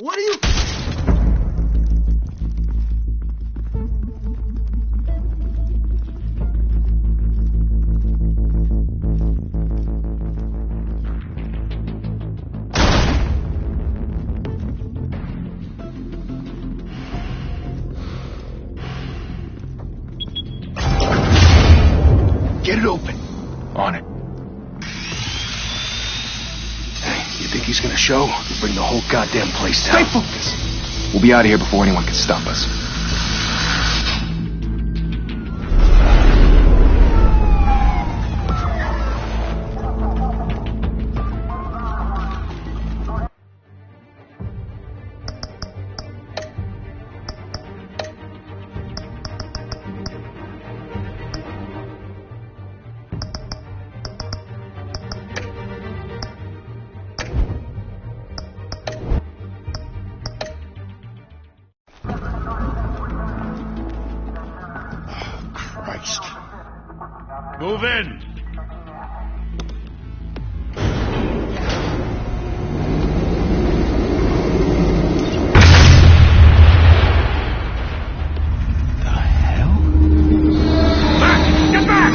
What are you... Get it open. On it. Hey, you think he's gonna show? Bring the whole goddamn place down. Stay focused. We'll be out of here before anyone can stop us. Move in! The hell? Back! Get back!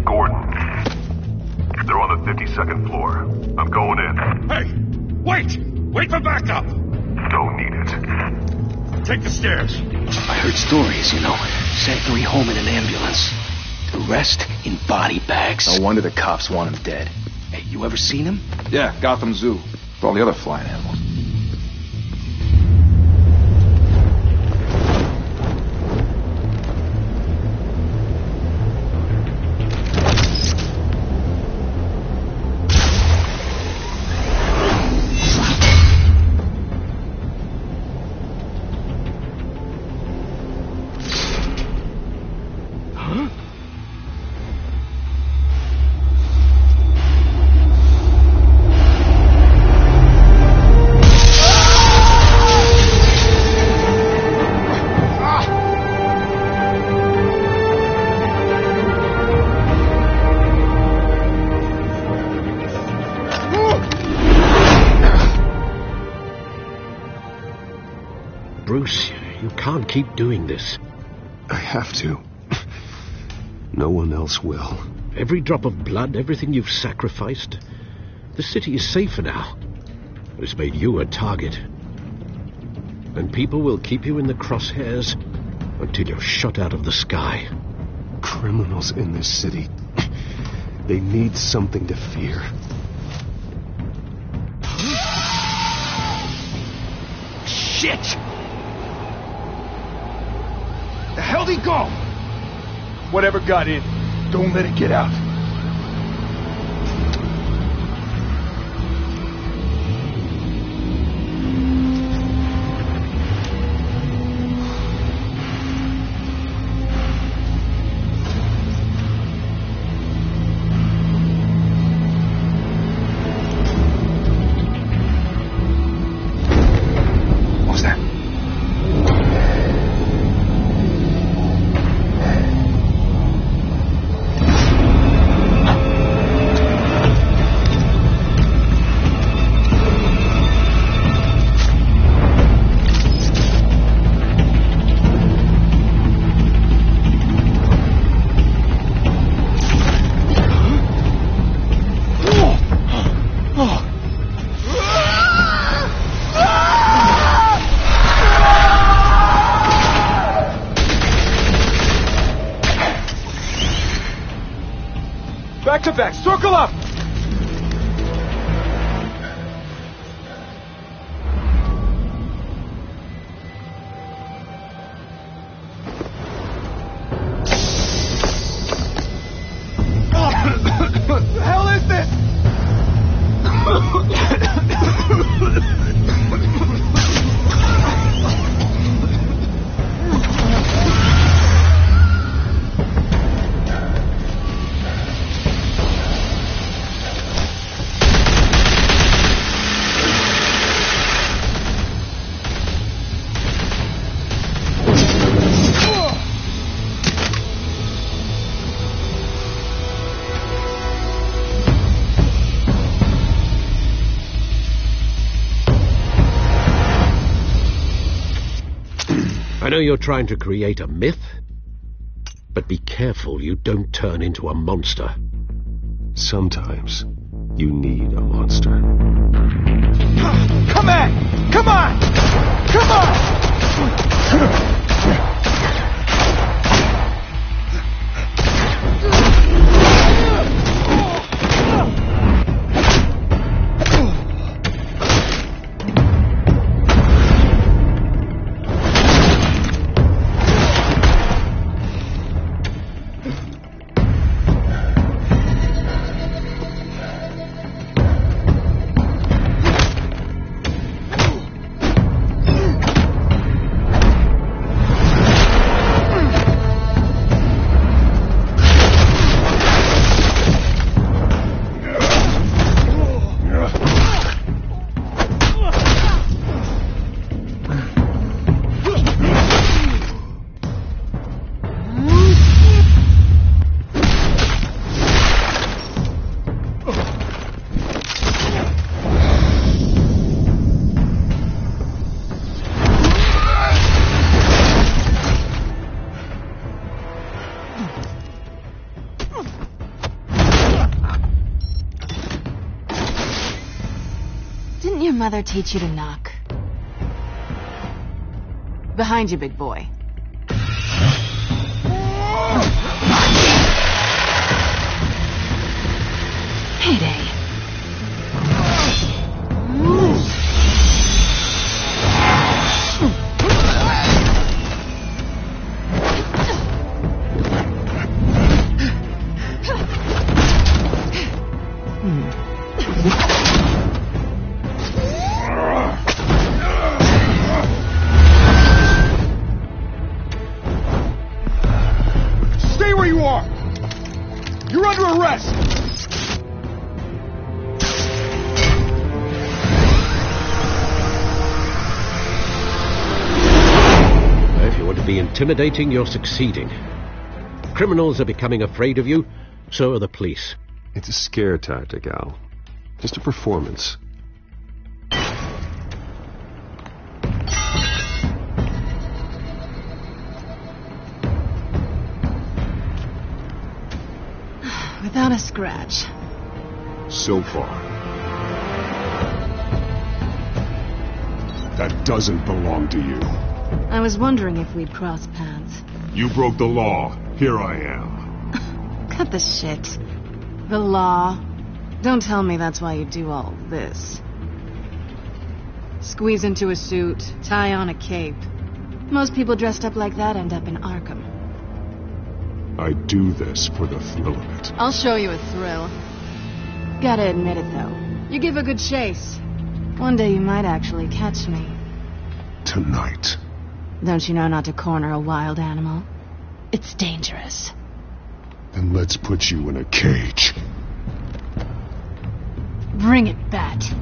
Gordon. They're on the 52nd floor. I'm going in. Hey! Wait! Wait for backup! Don't need it. Take the stairs. I heard stories, you know. Sent 3 home in an ambulance. The rest in body bags. No wonder the cops want him dead. Hey, you ever seen him? Yeah, Gotham Zoo. With all the other flying animals. Bruce, you can't keep doing this. I have to. No one else will. Every drop of blood, everything you've sacrificed. The city is safer now. It's made you a target. And people will keep you in the crosshairs until you're shot out of the sky. Criminals in this city. They need something to fear. Shit! The hell'd he go? Whatever got in, don't let it get out. Back to back, circle up! What the hell is this? know you're trying to create a myth, but be careful you don't turn into a monster. Sometimes you need a monster. Come on! Come on! Come on! Didn't your mother teach you to knock? Behind you, big boy. Heyday. Stay where you are! You're under arrest! If you want to be intimidating, you're succeeding. Criminals are becoming afraid of you, so are the police. It's a scare tactic, Al. Just a performance. Without a scratch. So far. That doesn't belong to you. I was wondering if we'd cross paths. You broke the law. Here I am. Cut the shit. The law. Don't tell me that's why you do all this. Squeeze into a suit, tie on a cape. Most people dressed up like that end up in Arkham. I do this for the thrill of it. I'll show you a thrill. Gotta admit it, though. You give a good chase. One day you might actually catch me. Tonight. Don't you know not to corner a wild animal? It's dangerous. Then let's put you in a cage. Bring it, Bat.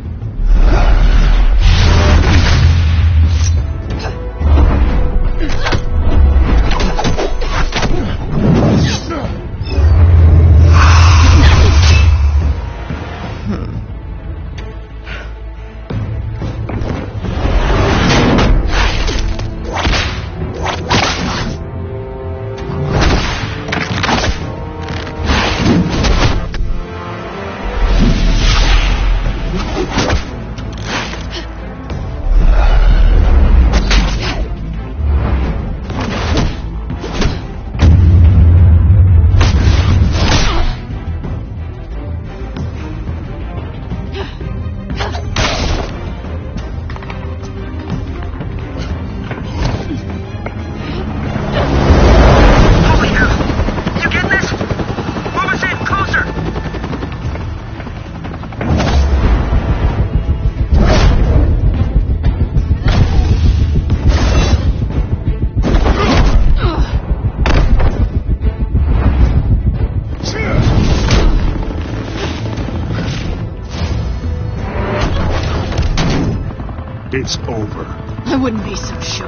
It's over. I wouldn't be so sure.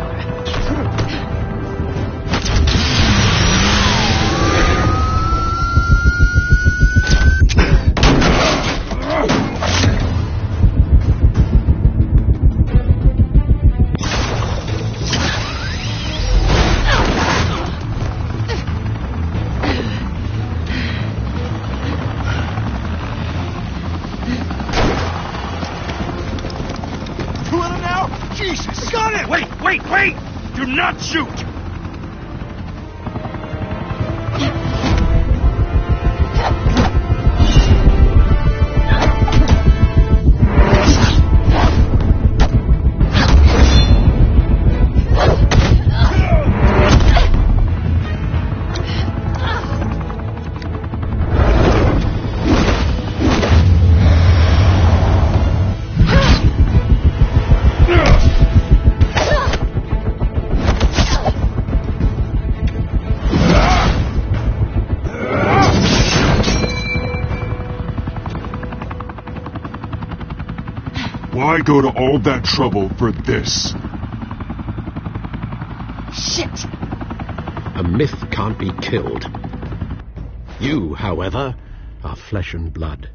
Jesus! Got it! Wait! Do not shoot! Why go to all that trouble for this? Shit! A myth can't be killed. You, however, are flesh and blood.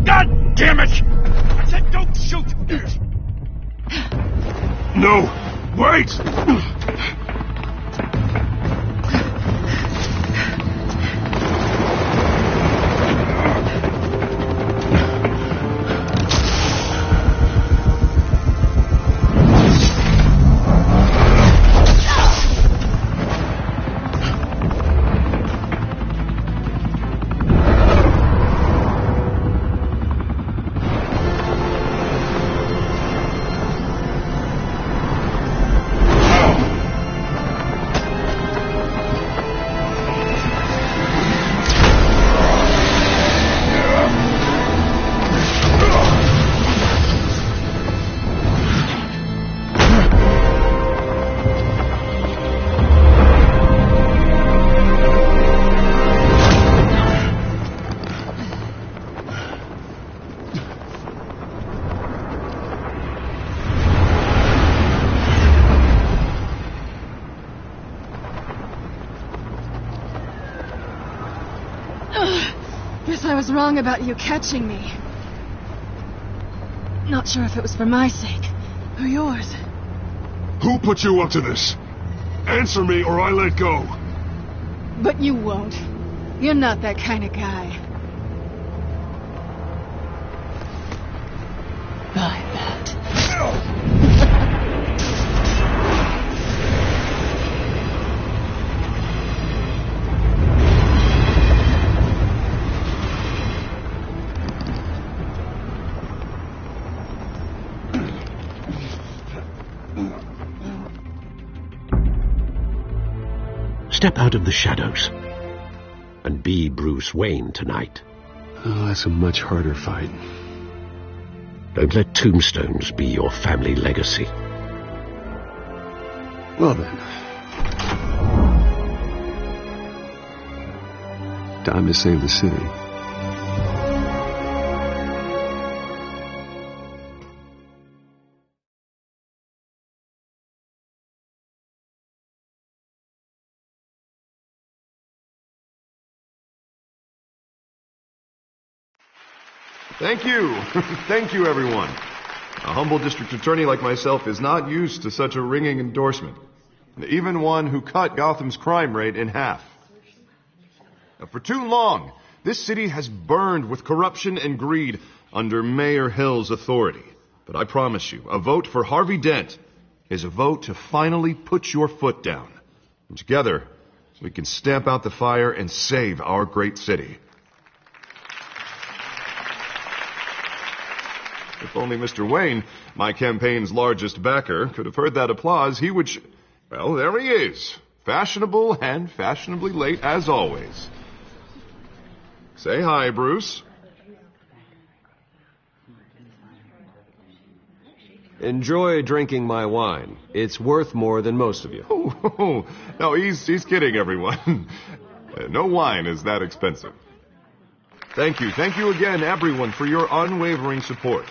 God damn it! I said don't shoot! No! Wait! Guess I was wrong about you catching me. Not sure if it was for my sake or yours. Who put you up to this? Answer me or I let go. But you won't. You're not that kind of guy. I bet. Step out of the shadows and be Bruce Wayne tonight. Oh, that's a much harder fight. Don't let tombstones be your family legacy. Well then. Time to save the city. Thank you. Thank you, everyone. A humble district attorney like myself is not used to such a ringing endorsement. Even one who cut Gotham's crime rate in half. For too long, this city has burned with corruption and greed under Mayor Hill's authority. But I promise you, a vote for Harvey Dent is a vote to finally put your foot down. And together, we can stamp out the fire and save our great city. If only Mr. Wayne, my campaign's largest backer, could have heard that applause, he would... Well, there he is. Fashionable and fashionably late as always. Say hi, Bruce. Enjoy drinking my wine. It's worth more than most of you. Oh, no, he's kidding, everyone. No wine is that expensive. Thank you again, everyone, for your unwavering support.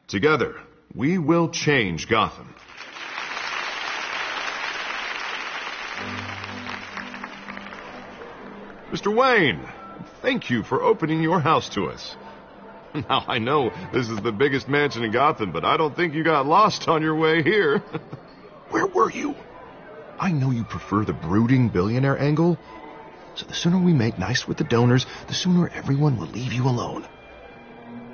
Together, we will change Gotham. Mr. Wayne, thank you for opening your house to us. Now, I know this is the biggest mansion in Gotham, but I don't think you got lost on your way here. Where were you? I know you prefer the brooding billionaire angle, So the sooner we make nice with the donors, the sooner everyone will leave you alone.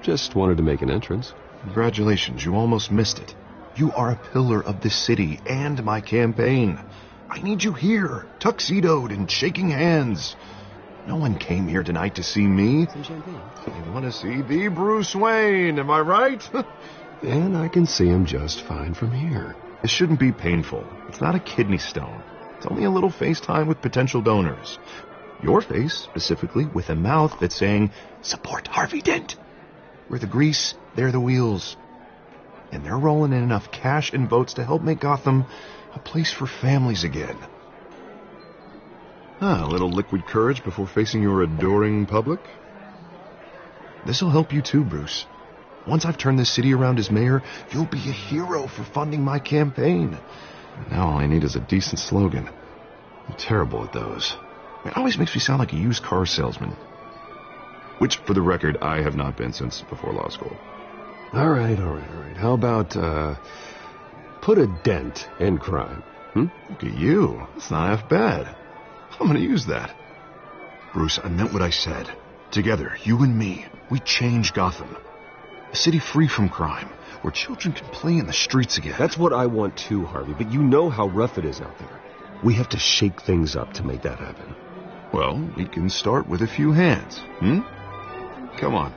Just wanted to make an entrance. Congratulations, you almost missed it. You are a pillar of this city and my campaign. I need you here, tuxedoed and shaking hands. No one came here tonight to see me. Some champagne. They want to see the Bruce Wayne, am I right? And I can see him just fine from here. This shouldn't be painful. It's not a kidney stone. It's only a little FaceTime with potential donors. Your face, specifically, with a mouth that's saying, support Harvey Dent. We're the grease, they're the wheels. And they're rolling in enough cash and votes to help make Gotham a place for families again. A little liquid courage before facing your adoring public. This'll help you too, Bruce. Once I've turned this city around as mayor, you'll be a hero for funding my campaign. Now all I need is a decent slogan. I'm terrible at those. It always makes me sound like a used car salesman. Which, for the record, I have not been since before law school. All right. How about, put a dent in crime? Look at you. That's not half bad. I'm gonna use that. Bruce, I meant what I said. Together, you and me, we change Gotham. A city free from crime, where children can play in the streets again. That's what I want too, Harvey, but you know how rough it is out there. We have to shake things up to make that happen. Well, we can start with a few hands, Come on.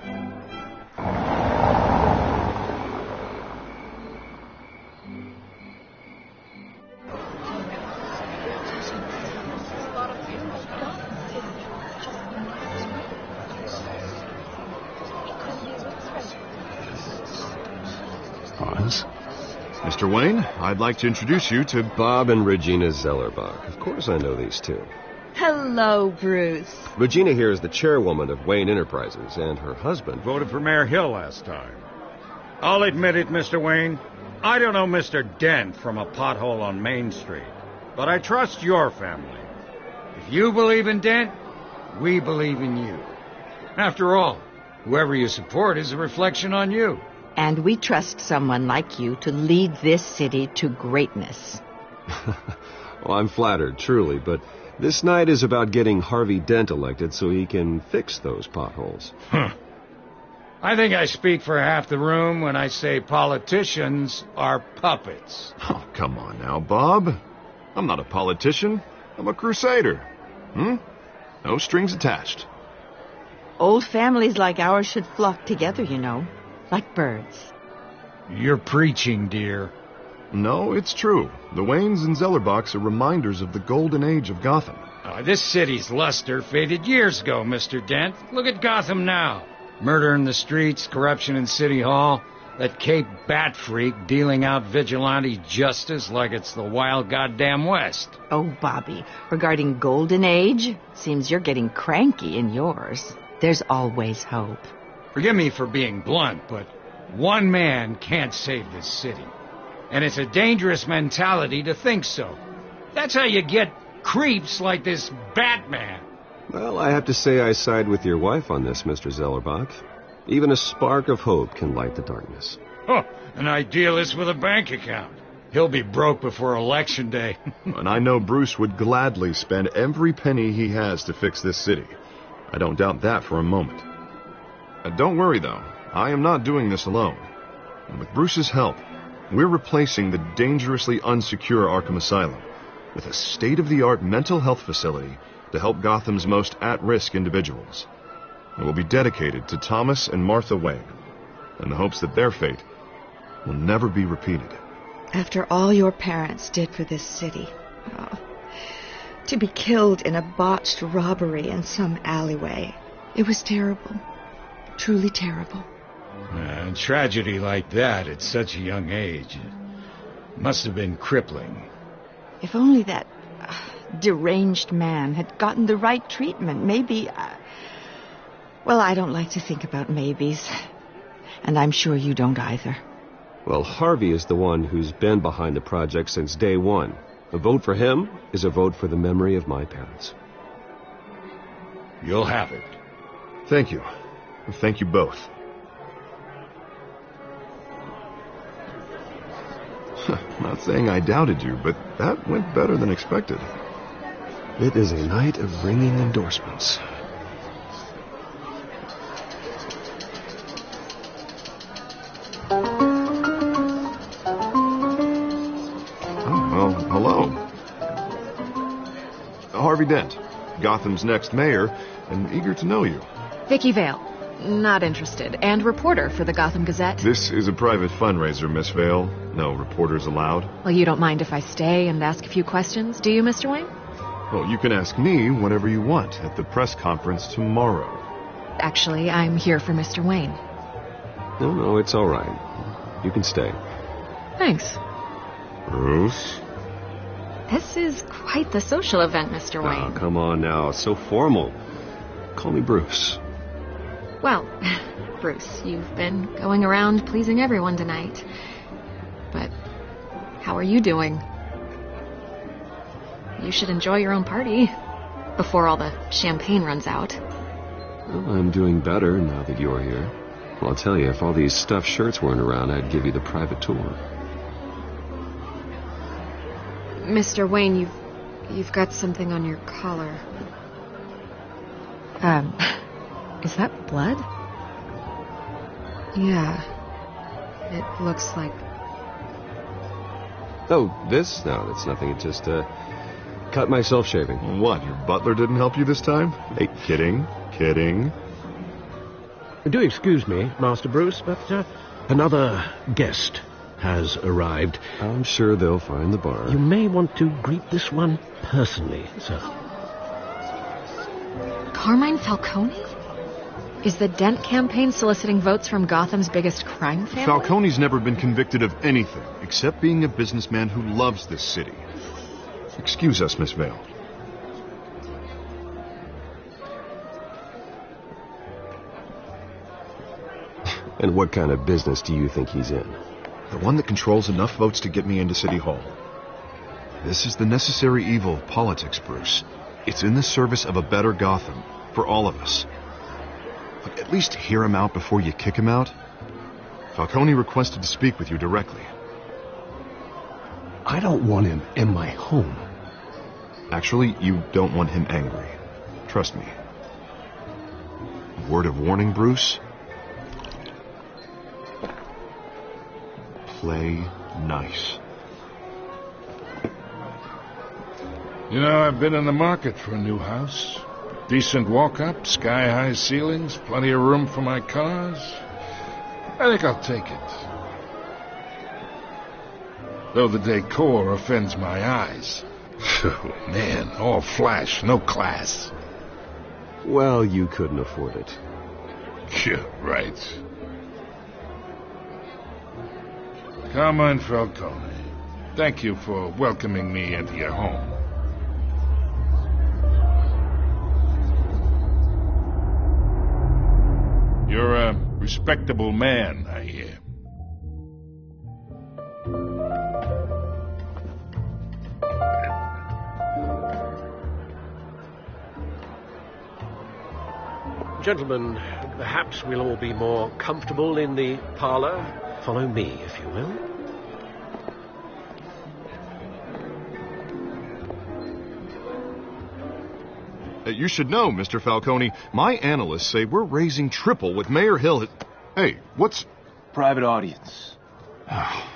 Mr. Wayne, I'd like to introduce you to Bob and Regina Zellerbach. Of course I know these two. Hello, Bruce. Regina here is the chairwoman of Wayne Enterprises, and her husband Voted for Mayor Hill last time. I'll admit it, Mr. Wayne. I don't know Mr. Dent from a pothole on Main Street, but I trust your family. If you believe in Dent, we believe in you. After all, whoever you support is a reflection on you. And we trust someone like you to lead this city to greatness. Well, I'm flattered, truly, but this night is about getting Harvey Dent elected so he can fix those potholes. I think I speak for half the room when I say politicians are puppets. Oh, come on now, Bob. I'm not a politician. I'm a crusader. No strings attached. Old families like ours should flock together, you know, like birds. You're preaching, dear. No, it's true. The Waynes and Zellerbachs are reminders of the golden age of Gotham. This city's luster faded years ago, Mr. Dent. Look at Gotham now. Murder in the streets, corruption in City Hall, that Cape Bat freak dealing out vigilante justice like it's the wild goddamn West. Oh, Bobby, regarding Golden Age, seems you're getting cranky in yours. There's always hope. Forgive me for being blunt, but one man can't save this city. And it's a dangerous mentality to think so. That's how you get creeps like this Batman. Well, I have to say I side with your wife on this, Mr. Zellerbach. Even a spark of hope can light the darkness. An idealist with a bank account. He'll be broke before Election Day. And I know Bruce would gladly spend every penny he has to fix this city. I don't doubt that for a moment. Don't worry, though. I am not doing this alone. And with Bruce's help, we're replacing the dangerously unsecure Arkham Asylum with a state-of-the-art mental health facility to help Gotham's most at-risk individuals. It will be dedicated to Thomas and Martha Wayne, in the hopes that their fate will never be repeated. After all your parents did for this city, to be killed in a botched robbery in some alleyway, it was terrible. Truly terrible. A tragedy like that at such a young age must have been crippling. If only that deranged man had gotten the right treatment, maybe... Well, I don't like to think about maybes. And I'm sure you don't either. Well, Harvey is the one who's been behind the project since day one. A vote for him is a vote for the memory of my parents. You'll have it. Thank you. Thank you both. Not saying I doubted you, but that went better than expected. It is a night of ringing endorsements. Well, hello. Harvey Dent, Gotham's next mayor, and eager to know you. Vicky Vale. Not interested. And reporter for the Gotham Gazette. This is a private fundraiser, Miss Vale. No reporters allowed. Well, you don't mind if I stay and ask a few questions, do you, Mr. Wayne? Well, you can ask me whatever you want at the press conference tomorrow. Actually, I'm here for Mr. Wayne. No, it's all right. You can stay. Thanks. Bruce? This is quite the social event, Mr. Wayne. Oh, come on now. It's so formal. Call me Bruce. Well, Bruce, you've been going around pleasing everyone tonight. But how are you doing? You should enjoy your own party before all the champagne runs out. Well, I'm doing better now that you're here. Well, I'll tell you, if all these stuffed shirts weren't around, I'd give you the private tour. Mr. Wayne, you've got something on your collar. Is that blood? Yeah. It looks like... Oh, this? No, that's nothing. It just, cut myself shaving. What, your butler didn't help you this time? Hey, kidding. Do excuse me, Master Bruce, but another guest has arrived. I'm sure they'll find the bar. You may want to greet this one personally, sir. Carmine Falcone? Is the Dent campaign soliciting votes from Gotham's biggest crime family? Falcone's never been convicted of anything except being a businessman who loves this city. Excuse us, Miss Vale. And what kind of business do you think he's in? The one that controls enough votes to get me into City Hall. This is the necessary evil of politics, Bruce. It's in the service of a better Gotham, for all of us. But at least hear him out before you kick him out. Falcone requested to speak with you directly. I don't want him in my home. Actually, you don't want him angry. Trust me. A word of warning, Bruce. Play nice. You know, I've been in the market for a new house. Decent walk-up, sky-high ceilings, plenty of room for my cars. I think I'll take it. Though the decor offends my eyes. Oh, man, all flash, no class. Well, you couldn't afford it. Yeah, right. Carmine Falcone, thank you for welcoming me into your home. You're a respectable man, I hear. Gentlemen, perhaps we'll all be more comfortable in the parlor. Follow me, if you will. You should know, Mr. Falcone, my analysts say we're raising triple with Mayor Hill. Hey, what's... Private audience. Oh,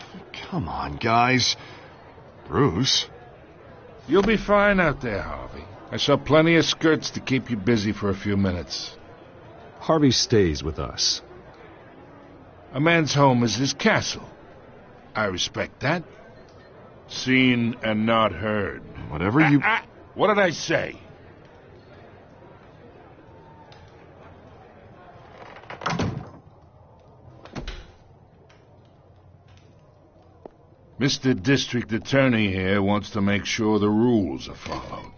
come on, guys. Bruce? You'll be fine out there, Harvey. I saw plenty of skirts to keep you busy for a few minutes. Harvey stays with us. A man's home is his castle. I respect that. Seen and not heard. Whatever you... What did I say? Mr. District Attorney here wants to make sure the rules are followed.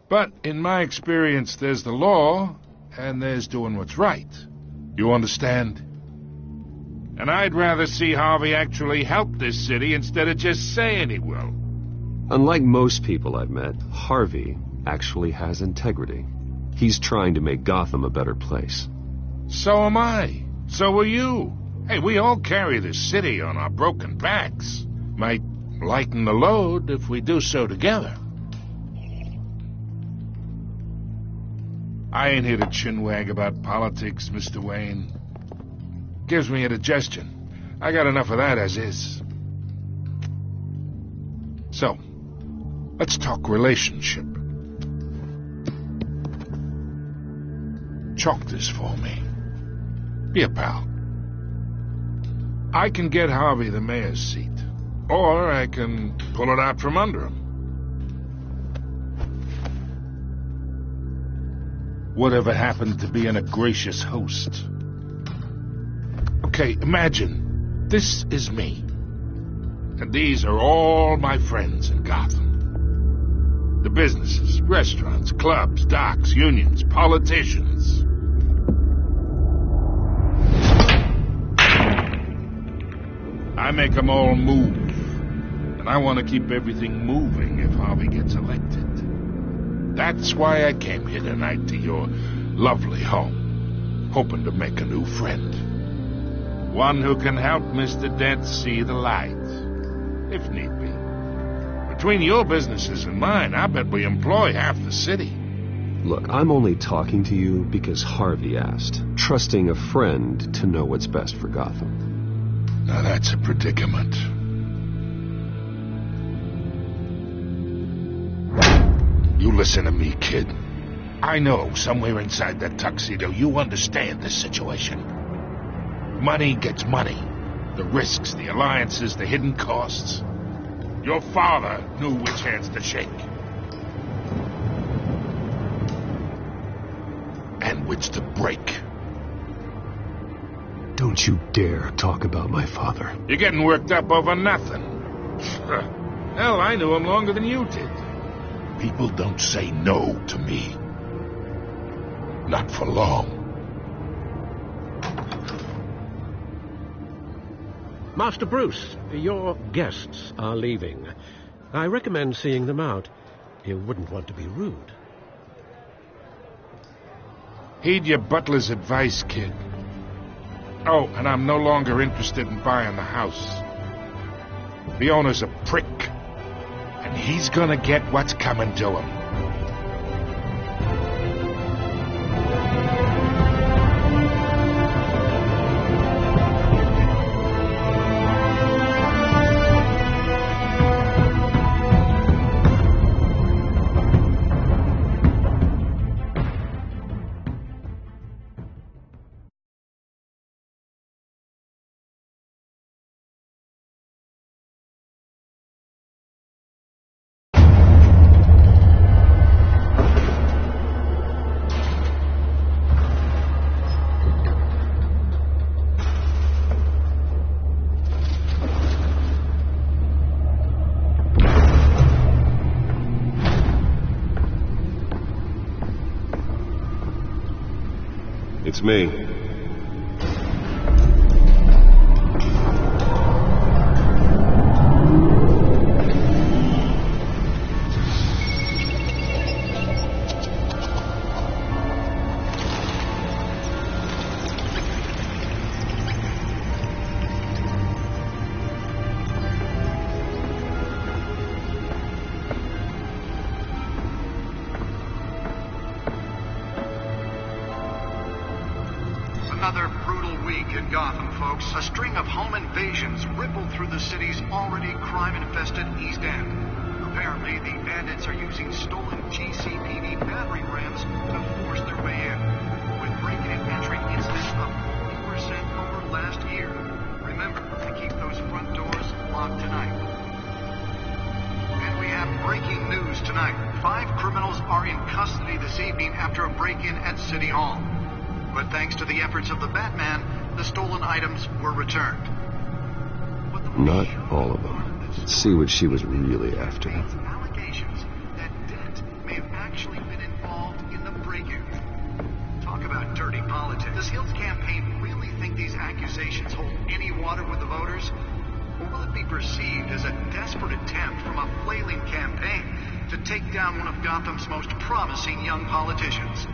But in my experience, there's the law, and there's doing what's right. You understand? And I'd rather see Harvey actually help this city instead of just saying he will. Unlike most people I've met, Harvey actually has integrity. He's trying to make Gotham a better place. So am I. So are you. Hey, we all carry this city on our broken backs. Might lighten the load if we do so together. I ain't here to chinwag about politics, Mr. Wayne. Gives me indigestion. I got enough of that as is. So, let's talk relationship. Chalk this for me. Be a pal. I can get Harvey the mayor's seat, or I can pull it out from under him. Whatever happened to being a gracious host? Okay, imagine this is me, and these are all my friends in Gotham. The businesses, restaurants, clubs, docks, unions, politicians. I make them all move, and I want to keep everything moving if Harvey gets elected. That's why I came here tonight to your lovely home, hoping to make a new friend. One who can help Mr. Dent see the light, if need be. Between your businesses and mine, I bet we employ half the city. Look, I'm only talking to you because Harvey asked, trusting a friend to know what's best for Gotham. Now that's a predicament. You listen to me, kid. I know somewhere inside that tuxedo you understand this situation. Money gets money. The risks, the alliances, the hidden costs. Your father knew which hands to shake. And which to break. Don't you dare talk about my father. You're getting worked up over nothing. Hell, I knew him longer than you did. People don't say no to me. Not for long. Master Bruce, your guests are leaving. I recommend seeing them out. You wouldn't want to be rude. Heed your butler's advice, kid. Oh, and I'm no longer interested in buying the house. The owner's a prick. And he's gonna get what's coming to him. It's me. Another brutal week in Gotham, folks. A string of home invasions rippled through the city's already crime-infested East End. Apparently, the bandits are using stolen GCPD battering rams to force their way in, with break-in and entry incidents up 40% over last year. Remember to keep those front doors locked tonight. And we have breaking news tonight. 5 criminals are in custody this evening after a break-in at City Hall. But thanks to the efforts of the Batman, the stolen items were returned. Not all of them. Let's see what she was really after. Allegations that Dent may have actually been involved in the break-in. Talk about dirty politics. Does Hill's campaign really think these accusations hold any water with the voters? Or will it be perceived as a desperate attempt from a flailing campaign to take down one of Gotham's most promising young politicians?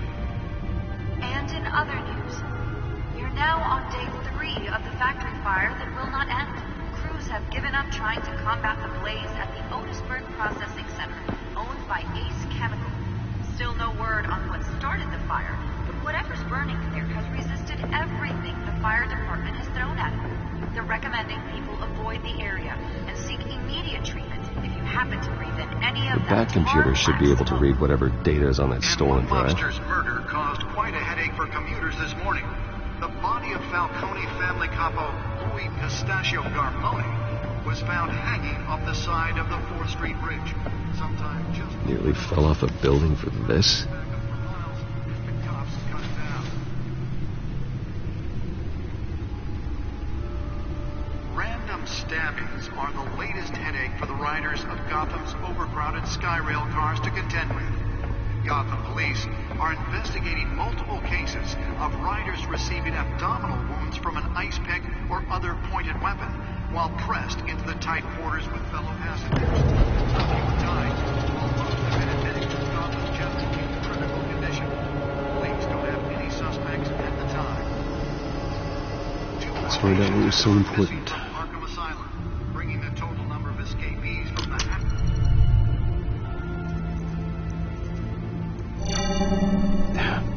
And in other news, we are now on day 3 of the factory fire that will not end. Crews have given up trying to combat the blaze at the Otisburg Processing Center, owned by Ace Chemical. Still no word on what started the fire, but whatever's burning there has resisted everything the fire department has thrown at it. They're recommending people avoid the area and seek immediate treatment if you happen to breathe in any of The back computer should be able to read whatever data is on that stolen drive. Monster's murder caused quite a headache for commuters this morning. The body of Falcone family capo Louis Pistachio Garmoni was found hanging off the side of the 4th Street Bridge. Sometime just Nearly fell off a building for this. Random stabbings are the latest headache for the riders of Gotham's overcrowded Skyrail cars to contend with. Gotham police are investigating multiple cases of riders receiving abdominal wounds from an ice pick or other pointed weapon while pressed into the tight quarters with fellow passengers. A few times, most have been admitted to Gotham's Chesapeake in critical condition. Police don't have any suspects at the time. Let's find out what was so important. Arkham Asylum, bringing the total number of escapees from the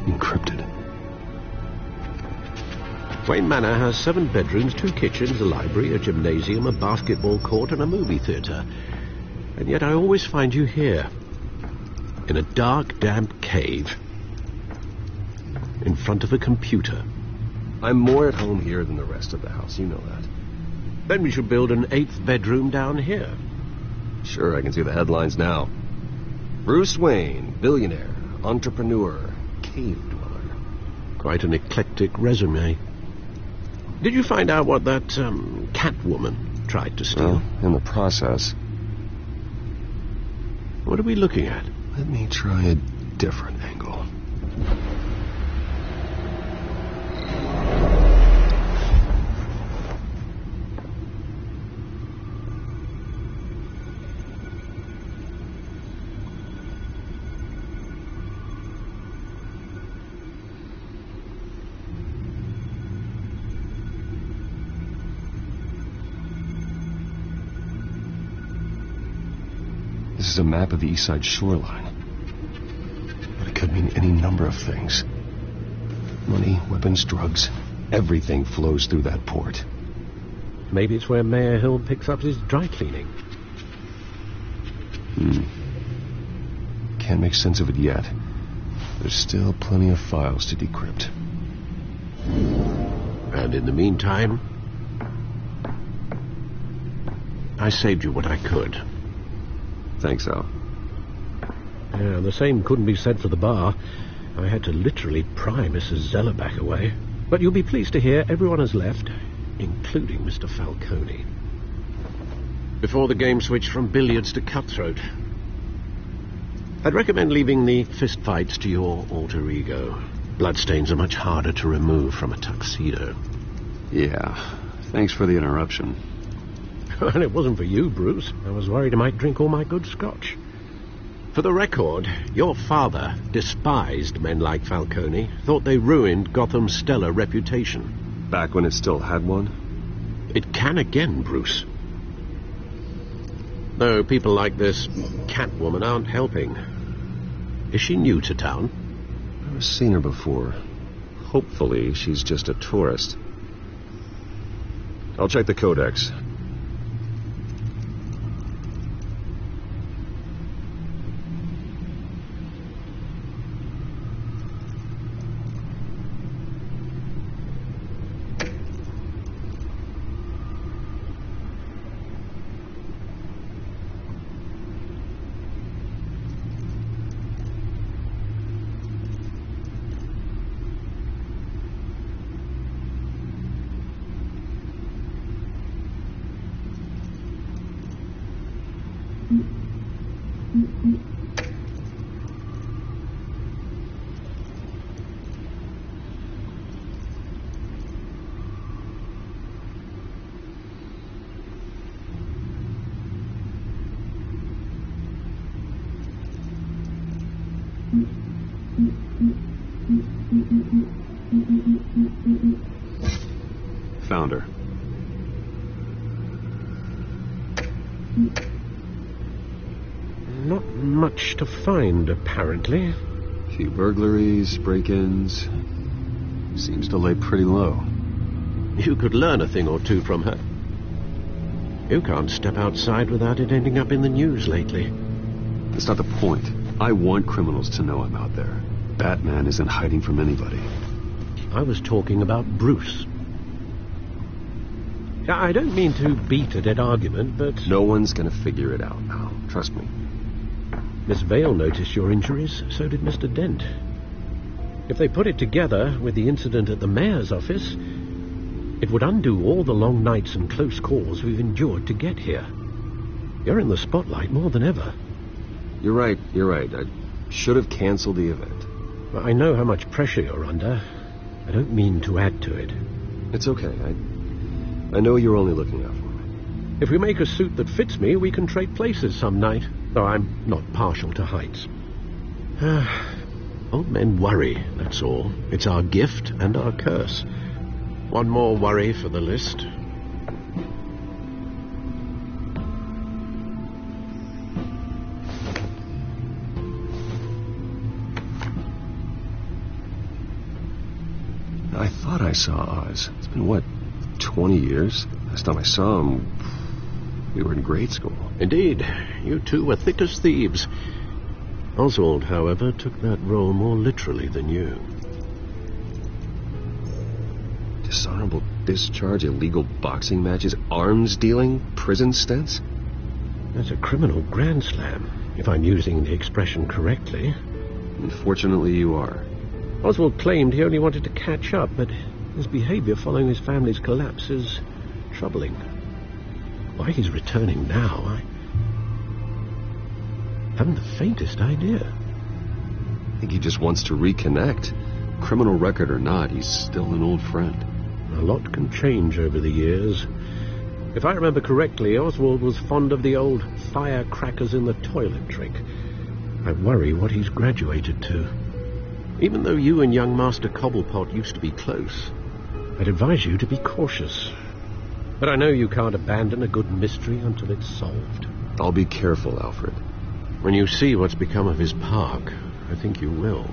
Encrypted. Wayne Manor has 7 bedrooms, 2 kitchens, a library, a gymnasium, a basketball court, and a movie theatre. And yet I always find you here, in a dark, damp cave, in front of a computer. I'm more at home here than the rest of the house, you know that. Then we should build an 8th bedroom down here. Sure, I can see the headlines now. Bruce Wayne, billionaire, entrepreneur, cave dweller. Quite an eclectic resume. Did you find out what that, Catwoman tried to steal? Well, in the process. What are we looking at? Let me try a different angle. This is a map of the East Side shoreline. But it could mean any number of things. Money, weapons, drugs. Everything flows through that port. Maybe it's where Mayor Hill picks up his dry cleaning. Can't make sense of it yet. There's still plenty of files to decrypt. And in the meantime, I saved you what I could. Thanks, Al. Yeah, the same couldn't be said for the bar. I had to literally pry Mrs. Zellerback away. But you'll be pleased to hear everyone has left, including Mr. Falcone. Before the game switched from billiards to cutthroat. I'd recommend leaving the fistfights to your alter ego. Bloodstains are much harder to remove from a tuxedo. Yeah, thanks for the interruption. And it wasn't for you, Bruce. I was worried I might drink all my good scotch. For the record, your father despised men like Falcone, thought they ruined Gotham's stellar reputation. Back when it still had one? It can again, Bruce. Though people like this Catwoman aren't helping. Is she new to town? I've seen her before. Hopefully she's just a tourist. I'll check the codex. Found her. Not much to find, apparently. A few burglaries, break-ins. Seems to lay pretty low. You could learn a thing or two from her. You can't step outside without it ending up in the news lately. That's not the point. I want criminals to know I'm out there. Batman isn't hiding from anybody. I was talking about Bruce. I don't mean to beat a dead argument, but... No one's gonna figure it out now. Trust me. Miss Vale noticed your injuries, so did Mr. Dent. If they put it together with the incident at the mayor's office, it would undo all the long nights and close calls we've endured to get here. You're in the spotlight more than ever. You're right. I should have canceled the event. Well, I know how much pressure you're under. I don't mean to add to it. It's okay. I know you're only looking out for me. If we make a suit that fits me, we can trade places some night. Though I'm not partial to heights. Old men worry, that's all. It's our gift and our curse. One more worry for the list. I thought I saw Oz. It's been, what, 20 years? Last time I saw him, we were in grade school. Indeed. You two were thick as thieves. Oswald, however, took that role more literally than you. Dishonorable discharge, illegal boxing matches, arms dealing, prison stints? That's a criminal grand slam, if I'm using the expression correctly. Unfortunately, you are. Oswald claimed he only wanted to catch up, but his behavior following his family's collapse is troubling. Why he's returning now, I haven't the faintest idea. I think he just wants to reconnect. Criminal record or not, he's still an old friend. A lot can change over the years. If I remember correctly, Oswald was fond of the old firecrackers in the toilet trick. I worry what he's graduated to. Even though you and young Master Cobblepot used to be close, I'd advise you to be cautious. But I know you can't abandon a good mystery until it's solved. I'll be careful, Alfred. When you see what's become of his park, I think you will.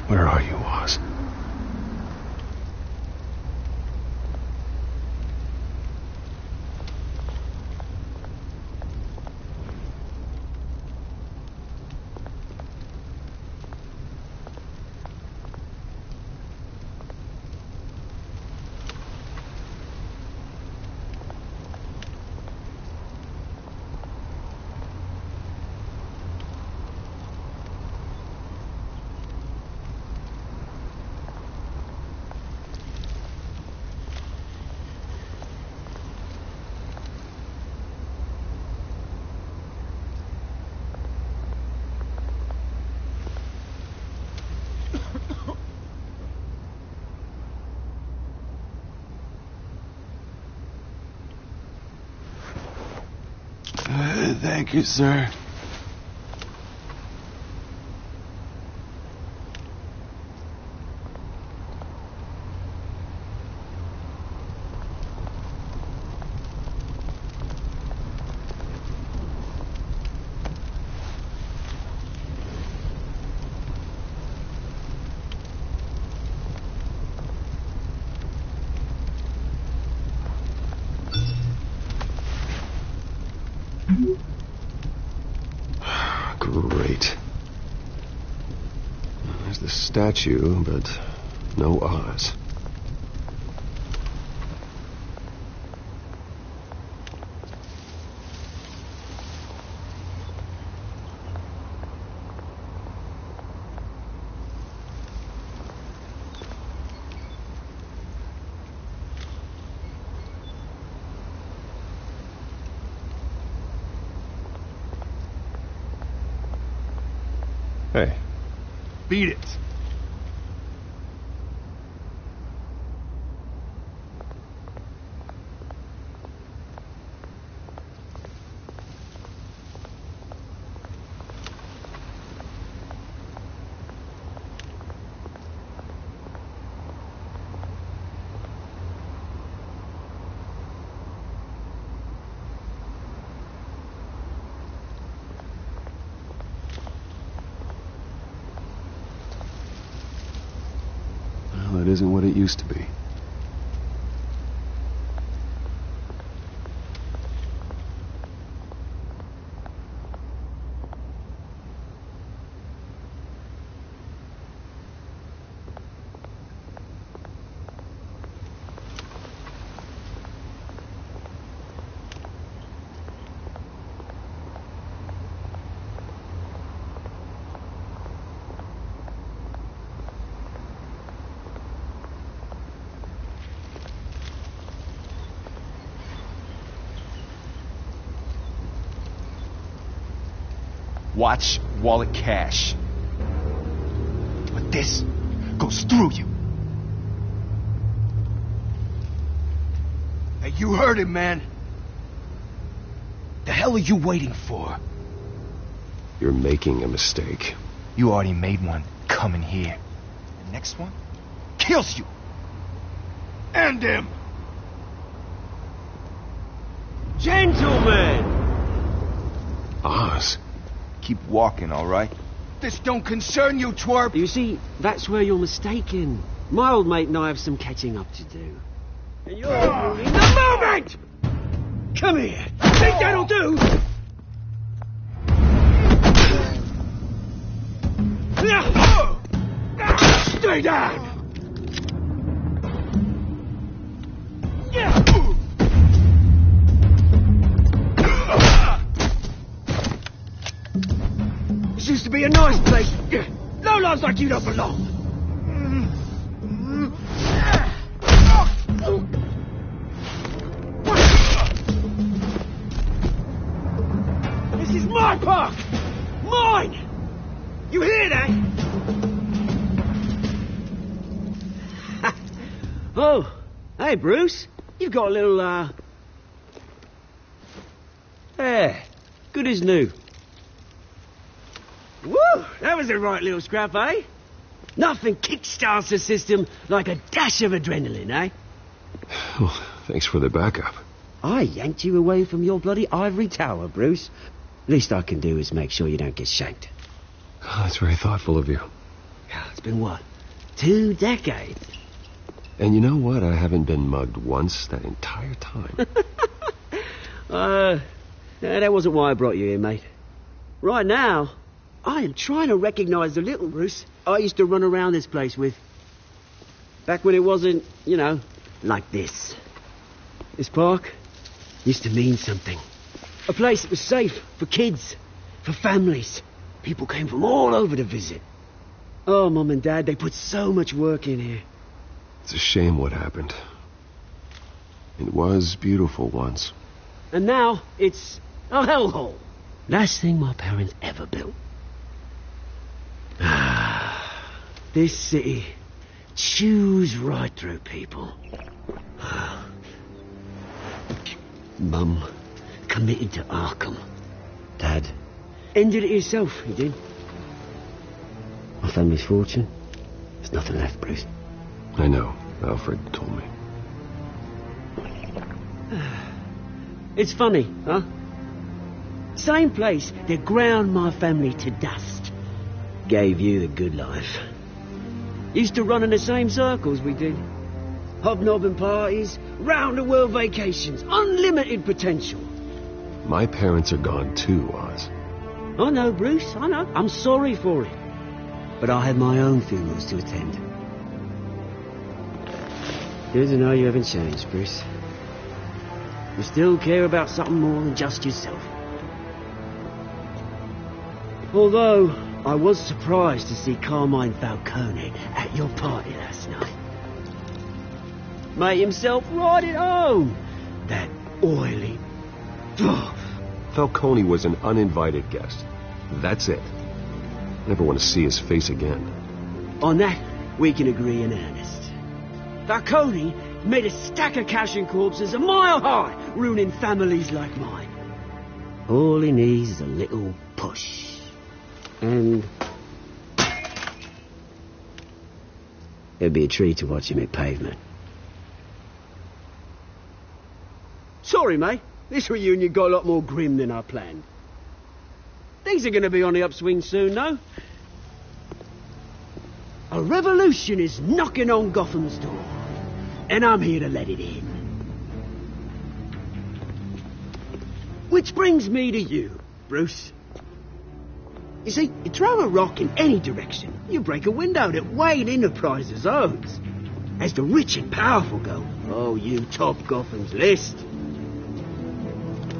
Where are you, Oz? Thank you, sir. Great. There's the statue, but no Oz. Hey. Beat it. It isn't what it used to be. Watch wallet cash. But this goes through you. Hey, you heard him, man. The hell are you waiting for? You're making a mistake. You already made one coming here. The next one kills you. And him. Gentlemen! Oz. Keep walking, all right? This don't concern you, twerp. You see, that's where you're mistaken. My old mate and I have some catching up to do. And you're ruining the moment! Come here. Think that'll do? Stay down! This used to be a nice place. Lowlifes like you don't belong. This is my park! Mine! You hear that? Oh, hey, Bruce. You've got a little, yeah, good as new. Woo! That was a right little scrap, eh? Nothing kickstarts the system like a dash of adrenaline, eh? Oh, thanks for the backup. I yanked you away from your bloody ivory tower, Bruce. Least I can do is make sure you don't get shanked. Oh, that's very thoughtful of you. It's been what? 2 decades? And you know what? I haven't been mugged once that entire time. That wasn't why I brought you here, mate. Right now, I am trying to recognize the little Bruce I used to run around this place with. Back when it wasn't, you know, like this. This park used to mean something. A place that was safe for kids, for families. People came from all over to visit. Oh, Mum and Dad, they put so much work in here. It's a shame what happened. It was beautiful once. And now, it's a hellhole. Last thing my parents ever built. This city chews right through people. Mum committed to Arkham. Dad ended it himself, he did. My family's fortune. There's nothing left, Bruce. I know. Alfred told me. It's funny, huh? Same place that ground my family to dust gave you the good life. Used to run in the same circles we did. Hobnobbing parties, round-the-world vacations, unlimited potential. My parents are gone too, Oz. I know, Bruce, I know. I'm sorry for it. But I had my own funerals to attend. Good to know you haven't changed, Bruce. You still care about something more than just yourself. Although, I was surprised to see Carmine Falcone at your party last night. Made himself right at home. That oily... Falcone was an uninvited guest. That's it. never want to see his face again. On that, we can agree in earnest. Falcone made a stack of cash and corpses a mile high, ruining families like mine. All he needs is a little push. And it'd be a treat to watch him hit pavement. Sorry, mate. This reunion got a lot more grim than I planned. Things are going to be on the upswing soon, though. A revolution is knocking on Gotham's door, and I'm here to let it in. Which brings me to you, Bruce. You see, you throw a rock in any direction, you break a window that Wayne Enterprises owns. As the rich and powerful go, oh, you top Gotham's list.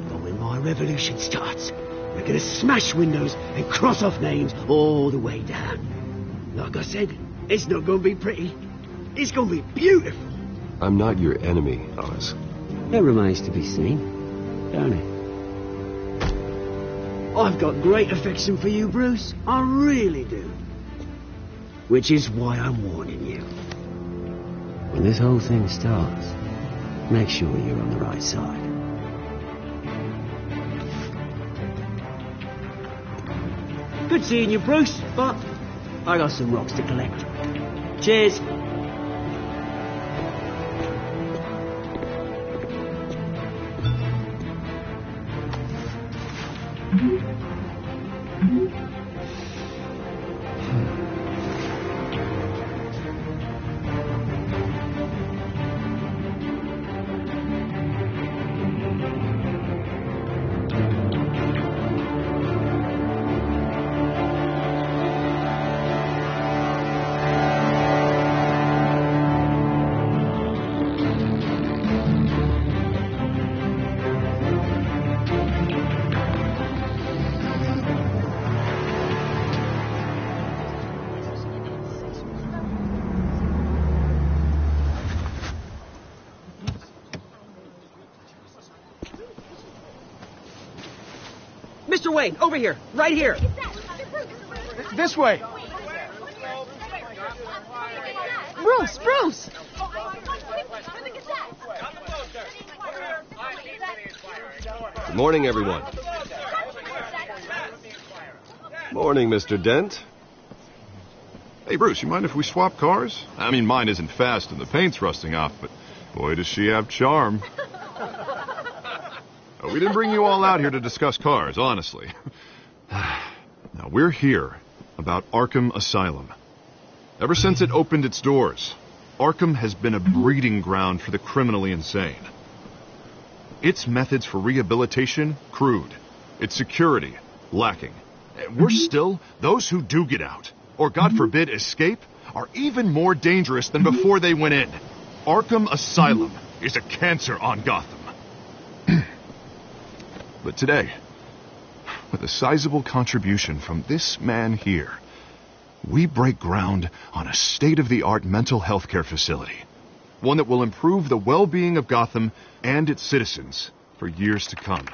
But when my revolution starts, we're gonna smash windows and cross off names all the way down. Like I said, it's not gonna be pretty. It's gonna be beautiful. I'm not your enemy, Oz. That remains to be seen, don't it? I've got great affection for you, Bruce. I really do. Which is why I'm warning you. When this whole thing starts, make sure you're on the right side. Good seeing you, Bruce, but I got some rocks to collect. Cheers. Mr. Wayne, over here. Right here. This way. Bruce, Bruce! Good morning, everyone. Morning, Mr. Dent. Hey, Bruce, you mind if we swap cars? I mean, mine isn't fast and the paint's rusting off, but boy, does she have charm. We didn't bring you all out here to discuss cars, honestly. Now, we're here about Arkham Asylum. Ever since it opened its doors, Arkham has been a breeding ground for the criminally insane. Its methods for rehabilitation, crude. Its security, lacking. Worse still, those who do get out, or God forbid escape, are even more dangerous than before they went in. Arkham Asylum is a cancer on Gotham. But today, with a sizable contribution from this man here, we break ground on a state-of-the-art mental health care facility. One that will improve the well-being of Gotham and its citizens for years to come.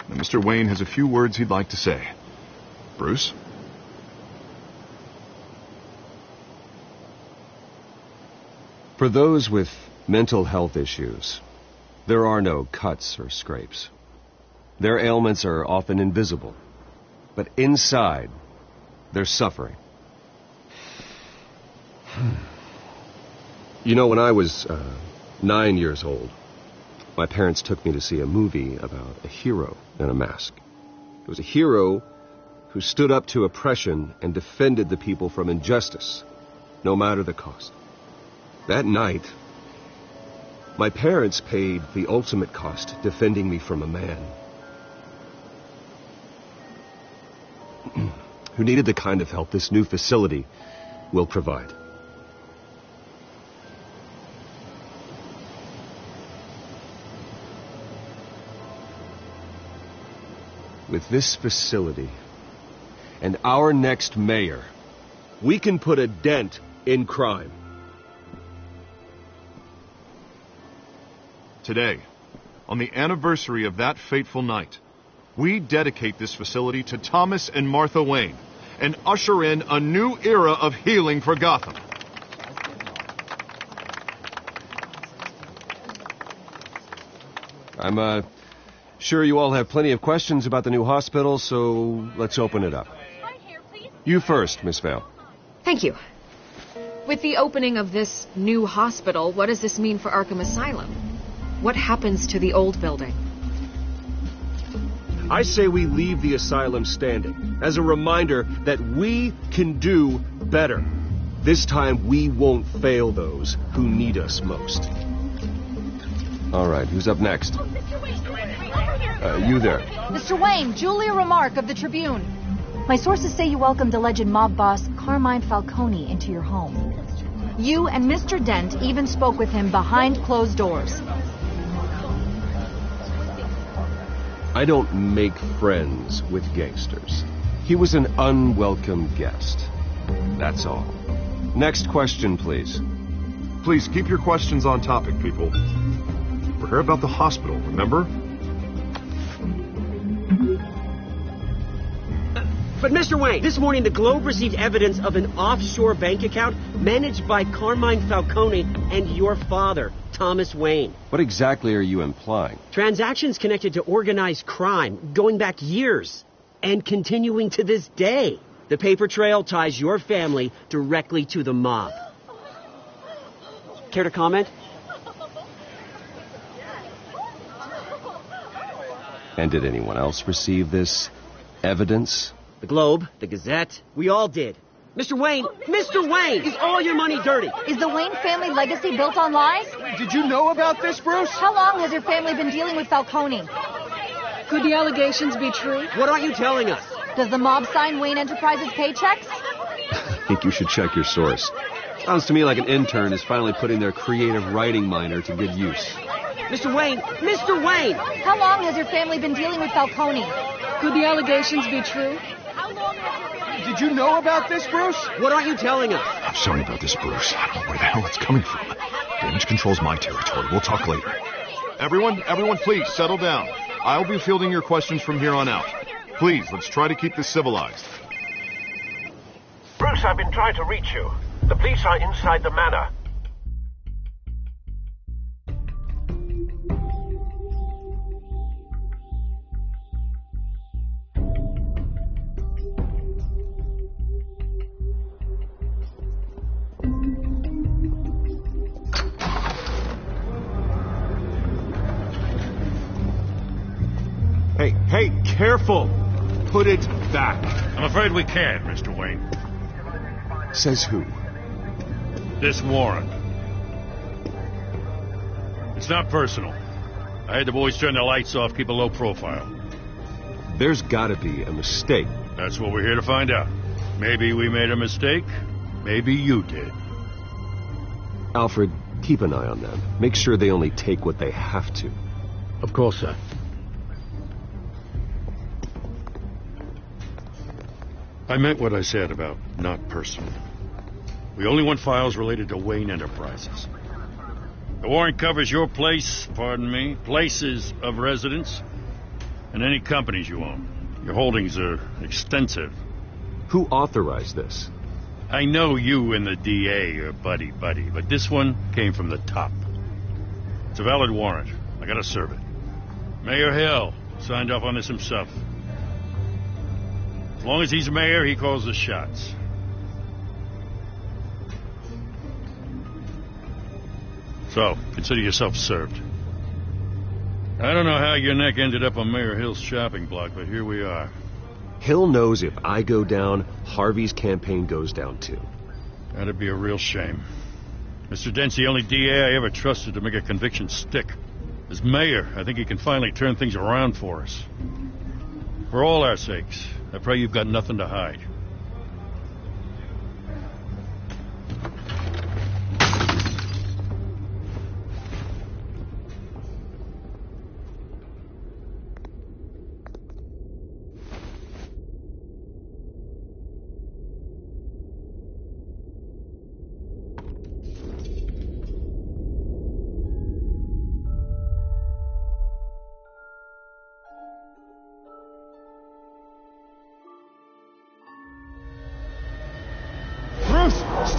Now, Mr. Wayne has a few words he'd like to say. Bruce? For those with mental health issues, there are no cuts or scrapes. Their ailments are often invisible, but inside, they're suffering. You know, when I was 9 years old, my parents took me to see a movie about a hero in a mask. It was a hero who stood up to oppression and defended the people from injustice, no matter the cost. That night, my parents paid the ultimate cost defending me from a man who needed the kind of help this new facility will provide. With this facility and our next mayor, we can put a dent in crime. Today, on the anniversary of that fateful night, we dedicate this facility to Thomas and Martha Wayne and usher in a new era of healing for Gotham. I'm sure you all have plenty of questions about the new hospital, so let's open it up. You first, Miss Vale. Thank you. With the opening of this new hospital, what does this mean for Arkham Asylum? What happens to the old building? I say we leave the asylum standing as a reminder that we can do better. This time we won't fail those who need us most. All right, who's up next? You there. Mr. Wayne, Julia Remark of the Tribune. My sources say you welcomed alleged mob boss Carmine Falcone into your home. You and Mr. Dent even spoke with him behind closed doors. I don't make friends with gangsters. He was an unwelcome guest. That's all. Next question, please. Please keep your questions on topic, people. We're here about the hospital, remember? But Mr. Wayne, this morning the Globe received evidence of an offshore bank account managed by Carmine Falcone and your father, Thomas Wayne. What exactly are you implying? Transactions connected to organized crime going back years and continuing to this day. The paper trail ties your family directly to the mob. Care to comment? And did anyone else receive this evidence? The Globe, the Gazette, we all did. Mr. Wayne, is all your money dirty? Is the Wayne family legacy built on lies? Did you know about this, Bruce? How long has your family been dealing with Falcone? Could the allegations be true? What aren't you telling us? Does the mob sign Wayne Enterprises paychecks? I think you should check your source. Sounds to me like an intern is finally putting their creative writing minor to good use. Mr. Wayne! How long has your family been dealing with Falcone? Could the allegations be true? Did you know about this, Bruce? What aren't you telling us? I'm sorry about this, Bruce. I don't know where the hell it's coming from. Damage control's my territory. We'll talk later. Everyone, please, settle down. I'll be fielding your questions from here on out. Please, let's try to keep this civilized. Bruce, I've been trying to reach you. The police are inside the manor. Hey, careful! Put it back. I'm afraid we can't, Mr. Wayne. Says who? This warrant. It's not personal. I had the boys turn the lights off, keep a low profile. There's gotta be a mistake. That's what we're here to find out. Maybe we made a mistake. Maybe you did. Alfred, keep an eye on them. Make sure they only take what they have to. Of course, sir. I meant what I said about not personal. We only want files related to Wayne Enterprises. The warrant covers your places of residence, and any companies you own. Your holdings are extensive. Who authorized this? I know you and the DA are buddy-buddy, but this one came from the top. It's a valid warrant. I gotta serve it. Mayor Hill signed off on this himself. As long as he's mayor, he calls the shots. So, consider yourself served. I don't know how your neck ended up on Mayor Hill's shopping block, but here we are. Hill knows if I go down, Harvey's campaign goes down too. That'd be a real shame. Mr. Dent's the only DA I ever trusted to make a conviction stick. As mayor, I think he can finally turn things around for us. For all our sakes, I pray you've got nothing to hide.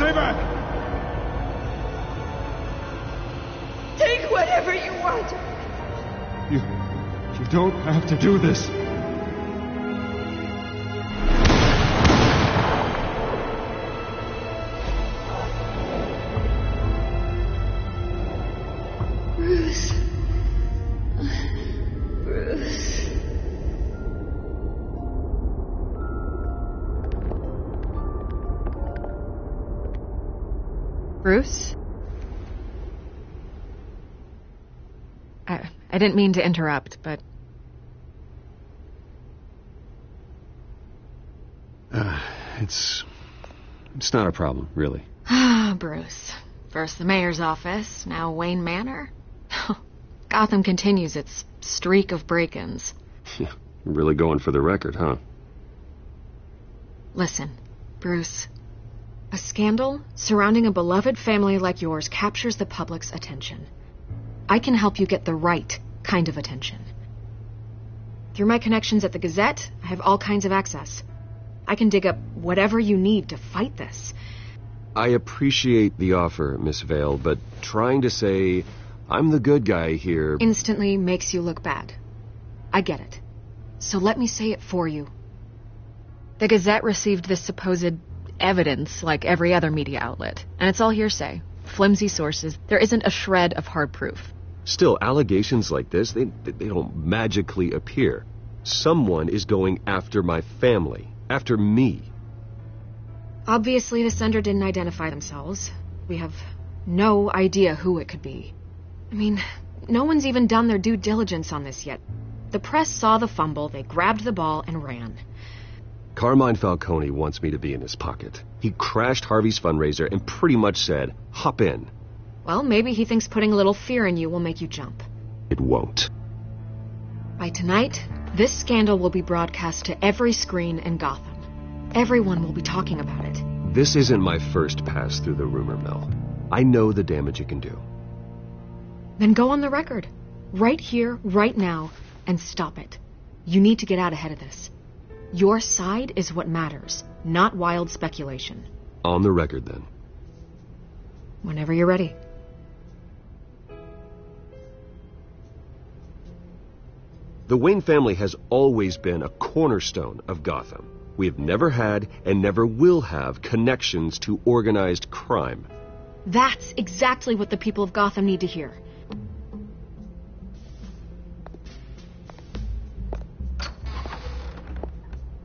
Stay back! Take whatever you want. You don't have to do this. Bruce. Bruce. Bruce? I didn't mean to interrupt, but... It's not a problem, really. Ah, Bruce. First the mayor's office, now Wayne Manor. Gotham continues its streak of break-ins. Yeah, you're really going for the record, huh? Listen, Bruce. A scandal surrounding a beloved family like yours captures the public's attention. I can help you get the right kind of attention. Through my connections at the Gazette, I have all kinds of access. I can dig up whatever you need to fight this. I appreciate the offer, Miss Vale, but trying to say I'm the good guy here... instantly makes you look bad. I get it. So let me say it for you. The Gazette received this supposed evidence like every other media outlet, and it's all hearsay. Flimsy sources. There isn't a shred of hard proof. Still, allegations like this, they don't magically appear. Someone is going after my family. After me. Obviously, the sender didn't identify themselves. We have no idea who it could be. I mean, no one's even done their due diligence on this yet. The press saw the fumble, they grabbed the ball and ran. Carmine Falcone wants me to be in his pocket. He crashed Harvey's fundraiser and pretty much said, hop in. Well, maybe he thinks putting a little fear in you will make you jump. It won't. By tonight, this scandal will be broadcast to every screen in Gotham. Everyone will be talking about it. This isn't my first pass through the rumor mill. I know the damage it can do. Then go on the record. Right here, right now, and stop it. You need to get out ahead of this. Your side is what matters, not wild speculation. On the record, then. Whenever you're ready. The Wayne family has always been a cornerstone of Gotham. We have never had and never will have connections to organized crime. That's exactly what the people of Gotham need to hear.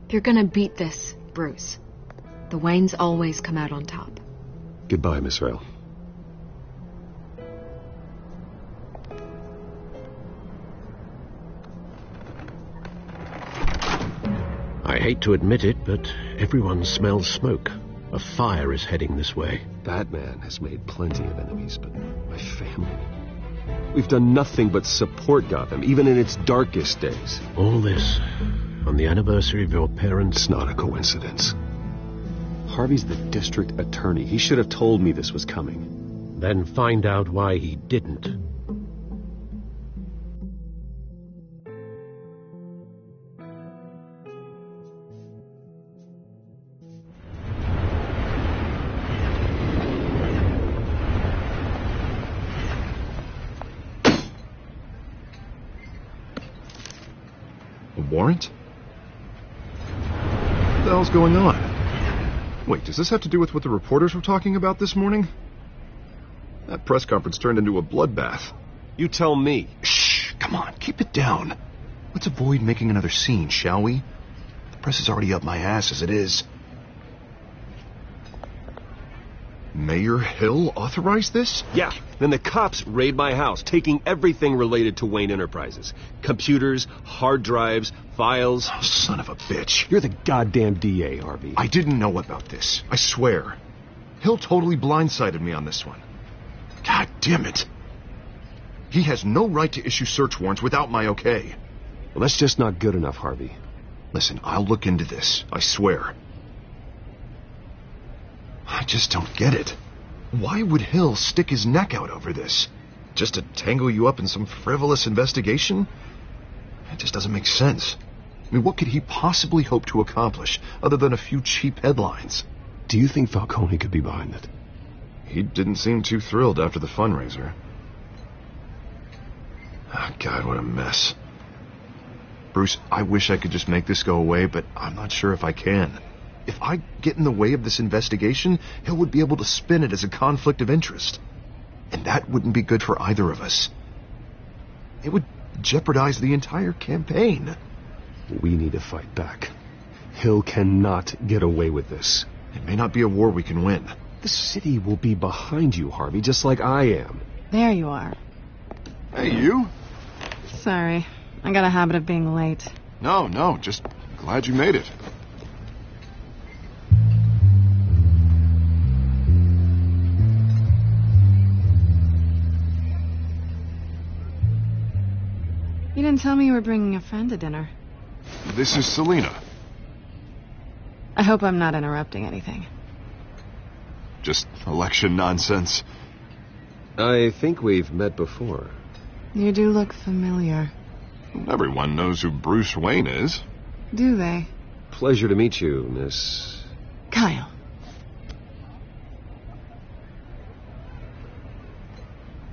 You're gonna beat this, Bruce. The Waynes always come out on top. Goodbye, Miss Vale. I hate to admit it, but everyone smells smoke. A fire is heading this way. Batman has made plenty of enemies, but my family... We've done nothing but support Gotham, even in its darkest days. All this on the anniversary of your parents'... It's not a coincidence. Harvey's the district attorney. He should have told me this was coming. Then find out why he didn't. Warrant? What the hell's going on? Wait, does this have to do with what the reporters were talking about this morning? That press conference turned into a bloodbath. You tell me. Shh, come on, keep it down. Let's avoid making another scene, shall we? The press is already up my ass as it is. Mayor Hill authorized this? Yeah, then the cops raid my house, taking everything related to Wayne Enterprises. Computers, hard drives, files. Oh, son of a bitch. You're the goddamn DA, Harvey. I didn't know about this, I swear. Hill totally blindsided me on this one. God damn it. He has no right to issue search warrants without my okay. Well, that's just not good enough, Harvey. Listen, I'll look into this, I swear. I just don't get it. Why would Hill stick his neck out over this? Just to tangle you up in some frivolous investigation? It just doesn't make sense. I mean, what could he possibly hope to accomplish other than a few cheap headlines? Do you think Falcone could be behind it? He didn't seem too thrilled after the fundraiser. Oh, God, what a mess. Bruce, I wish I could just make this go away, but I'm not sure if I can. If I get in the way of this investigation, Hill would be able to spin it as a conflict of interest. And that wouldn't be good for either of us. It would jeopardize the entire campaign. We need to fight back. Hill cannot get away with this. It may not be a war we can win. The city will be behind you, Harvey, just like I am. There you are. Hey, you? Sorry. I got a habit of being late. No, just glad you made it. You didn't tell me you were bringing a friend to dinner. This is Selena. I hope I'm not interrupting anything. Just election nonsense. I think we've met before. You do look familiar. Everyone knows who Bruce Wayne is. Do they? Pleasure to meet you, Miss... Kyle.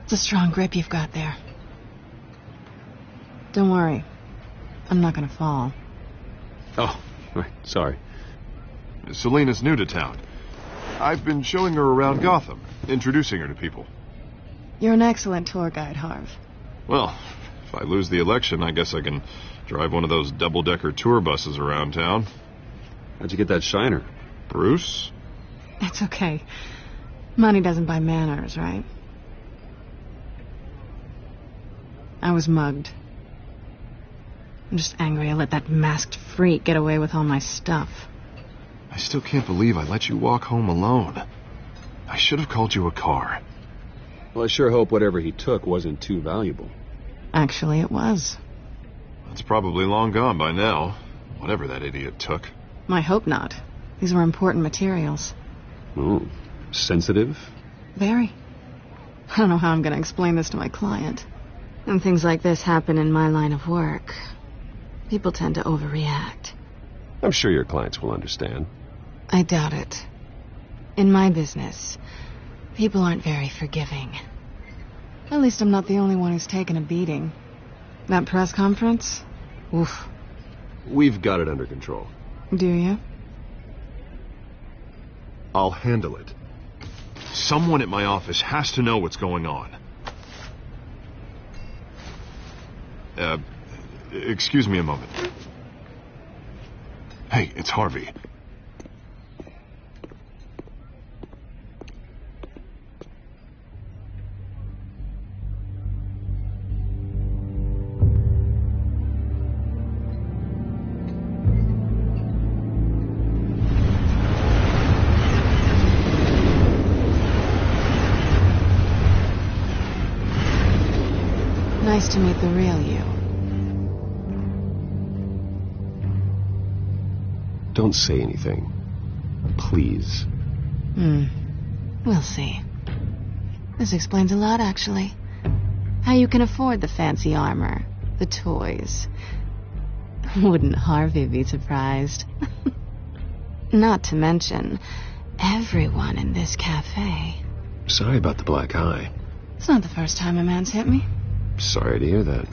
It's a strong grip you've got there. Don't worry. I'm not gonna fall. Oh, right, sorry. Selena's new to town. I've been showing her around Gotham, introducing her to people. You're an excellent tour guide, Harv. Well, if I lose the election, I guess I can drive one of those double-decker tour buses around town. How'd you get that shiner? Bruce? It's okay. Money doesn't buy manners, right? I was mugged. I'm just angry I let that masked freak get away with all my stuff. I still can't believe I let you walk home alone. I should have called you a car. Well, I sure hope whatever he took wasn't too valuable. Actually, it was. It's probably long gone by now, whatever that idiot took. I hope not. These were important materials. Ooh, sensitive? Very. I don't know how I'm going to explain this to my client. When things like this happen in my line of work, people tend to overreact. I'm sure your clients will understand. I doubt it. In my business, people aren't very forgiving. At least I'm not the only one who's taken a beating. That press conference? Oof. We've got it under control. Do you? I'll handle it. Someone at my office has to know what's going on. Excuse me a moment. Hey, it's Harvey. Nice to meet the real you. Don't say anything. Please. We'll see. This explains a lot, actually. How you can afford the fancy armor, the toys. Wouldn't Harvey be surprised? Not to mention, everyone in this cafe. Sorry about the black eye. It's not the first time a man's hit me. Sorry to hear that.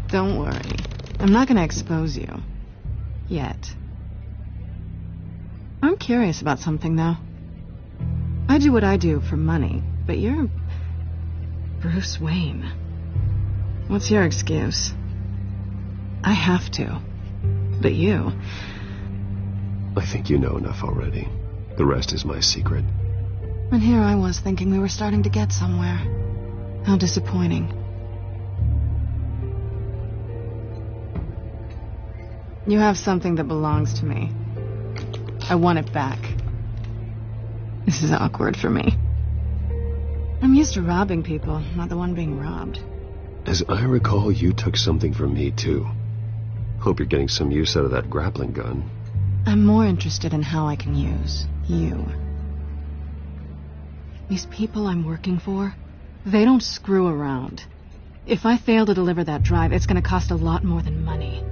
Don't worry. I'm not going to expose you. Yet. I'm curious about something, though. I do what I do for money, but you're... Bruce Wayne. What's your excuse? I have to. But you... I think you know enough already. The rest is my secret. And here I was thinking we were starting to get somewhere. How disappointing. You have something that belongs to me. I want it back. This is awkward for me. I'm used to robbing people, not the one being robbed. As I recall, you took something from me, too. Hope you're getting some use out of that grappling gun. I'm more interested in how I can use you. These people I'm working for, they don't screw around. If I fail to deliver that drive, it's going to cost a lot more than money.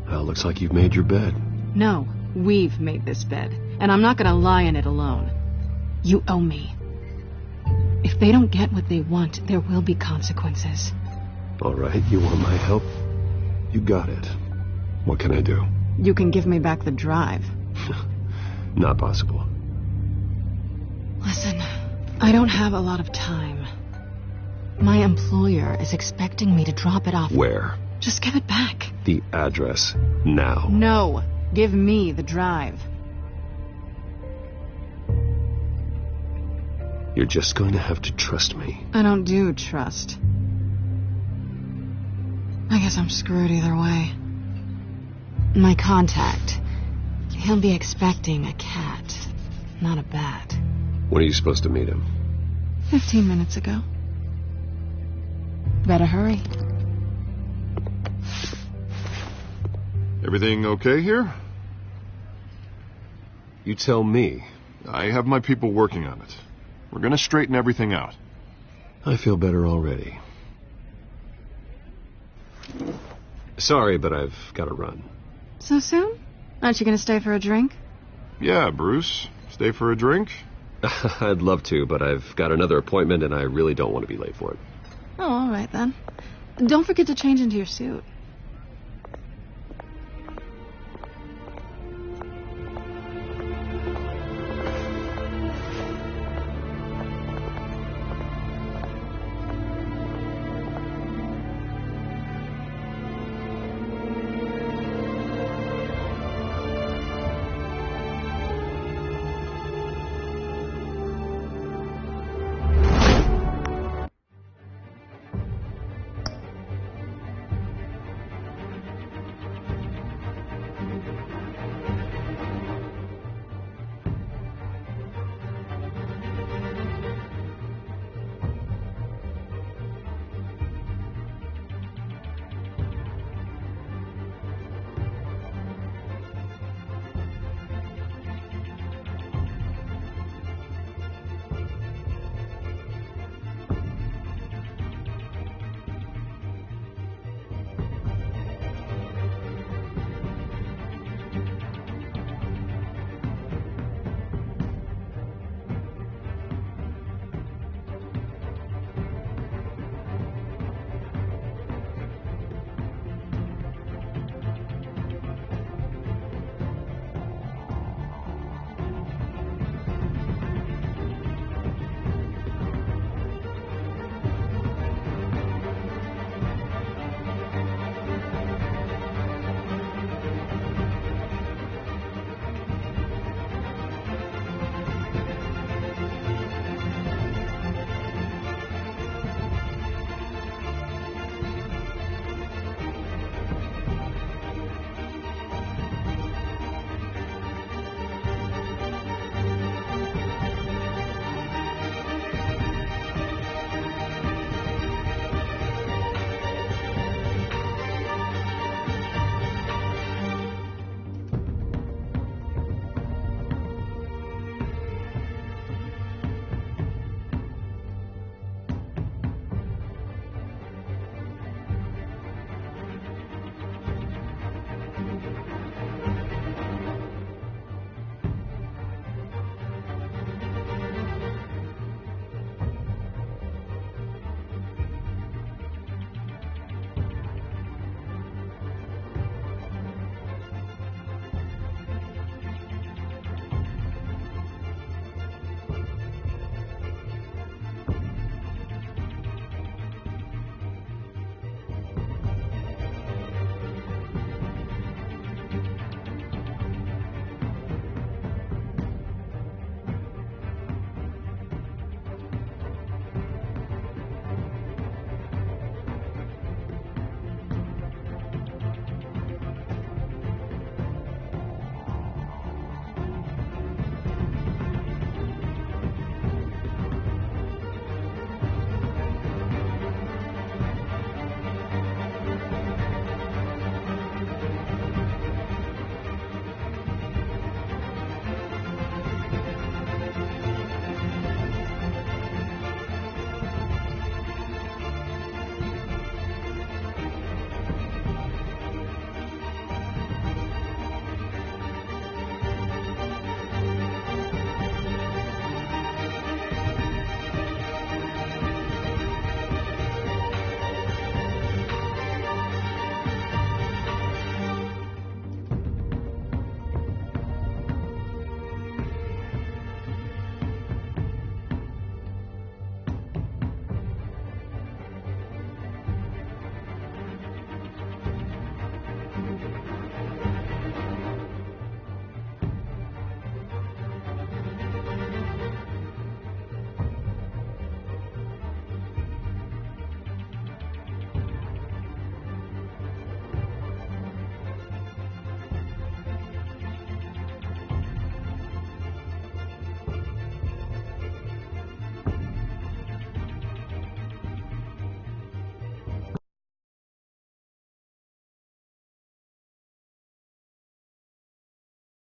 Well, looks like you've made your bed. No, we've made this bed. And I'm not gonna lie in it alone. You owe me. If they don't get what they want, there will be consequences. All right, you want my help? You got it. What can I do? You can give me back the drive. Not possible. Listen, I don't have a lot of time. My employer is expecting me to drop it off. Where? Just give it back. The address, now. No, give me the drive. You're just going to have to trust me. I don't do trust. I guess I'm screwed either way. My contact, he'll be expecting a cat, not a bat. When are you supposed to meet him? 15 minutes ago. Better hurry. Everything okay here? You tell me. I have my people working on it. We're gonna straighten everything out. I feel better already. Sorry, but I've got to run. So soon? Aren't you going to stay for a drink? Yeah, Bruce. Stay for a drink? I'd love to, but I've got another appointment and I really don't want to be late for it. Oh, all right then. Don't forget to change into your suit.